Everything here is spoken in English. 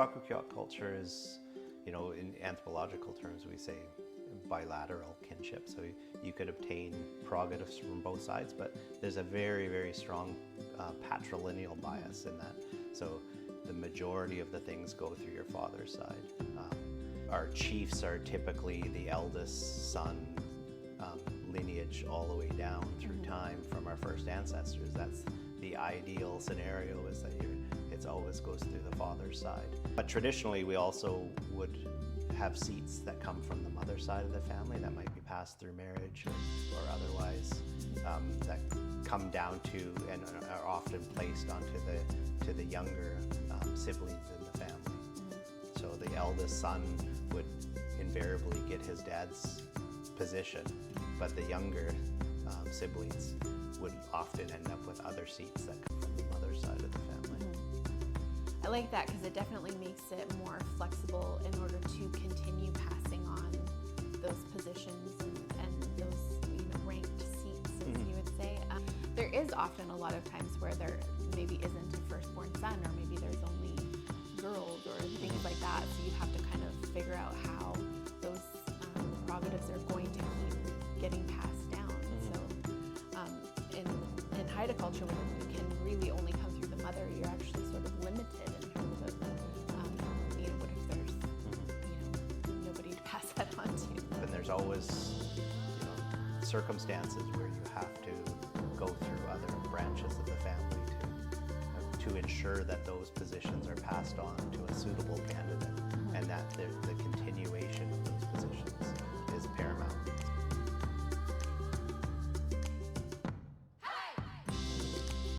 Kwakwaka'wakw culture is, you know, in anthropological terms, we say bilateral kinship. So you could obtain prerogatives from both sides, but there's a very, very strong patrilineal bias in that. So the majority of the things go through your father's side. Our chiefs are typically the eldest son lineage all the way down through time from our first ancestors. That's the ideal scenario, is that it always goes through the father's side. But traditionally, we also would have seats that come from the mother's side of the family that might be passed through marriage or otherwise, that come down to and are often placed onto the younger siblings in the family. So the eldest son would invariably get his dad's position, but the younger siblings would often end up with other seats that come from the mother's side of the family. I like that because it definitely makes it more flexible in order to continue passing on those positions and those, you know, ranked seats, as you would say. There is often a lot of times where there maybe isn't a firstborn son, or maybe there's only girls or things like that. So you have to kind of figure out how those prerogatives are going to keep getting passed down. So in Haida culture, when you can really only come through the mother, you're actually sort of limited in terms of, you know, what if there's, you know, nobody to pass that on to. And there's always, you know, circumstances where you have to go through other branches of the family to ensure that those positions are passed on to a suitable candidate, and that the continuation of those positions is paramount.